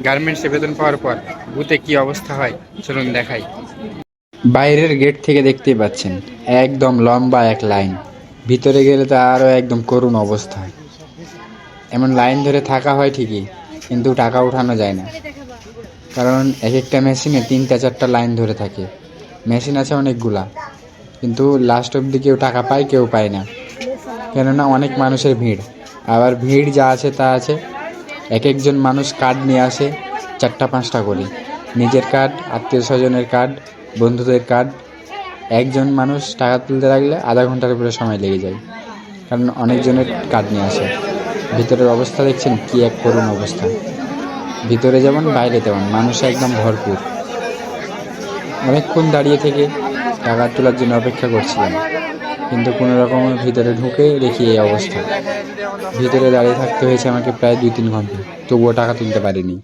গার্মেন্টসে বেতন পাওয়ার পর বুথে কি অবস্থা হয় চলুন দেখাই। বাইরের গেট থেকে দেখতেই পাচ্ছেন একদম লম্বা এক লাইন, ভিতরে গেলে তো আরও একদম করুণ অবস্থা। এমন লাইন ধরে থাকা হয় ঠিকই, কিন্তু টাকা উঠানো যায় না, কারণ এক একটা মেশিনে 3টা 4টা লাইন ধরে থাকে। মেশিন আছে অনেকগুলা, কিন্তু লাস্ট অবধি কেউ টাকা পায় কেউ পায় না, কেননা অনেক মানুষের ভিড়। আবার ভিড় যা আছে তা আছে, এক একজন মানুষ কার্ড নিয়ে আসে 4টা 5টা করে, নিজের কার্ড, আত্মীয় স্বজনের কার্ড, বন্ধুদের কার্ড। একজন মানুষ টাকা তুলতে লাগলে আধা ঘন্টার উপরে সময় লেগে যায়, কারণ অনেকজনের কার্ড নিয়ে আসে। ভিতরের অবস্থা দেখছেন কি এক করুণ অবস্থা, ভিতরে যেমন বাইরে তেমন মানুষ একদম ভরপুর। অনেকক্ষণ দাঁড়িয়ে থেকে টাকা তোলার জন্য অপেক্ষা করছিলাম, কিন্তু কোনো রকম ভিতরে ঢুকে দেখি এই অবস্থা। ভিতরে দাঁড়িয়ে থাকতে হয়েছে আমাকে প্রায় 2-3 ঘন্টা, তবুও টাকা তুলতে পারিনি।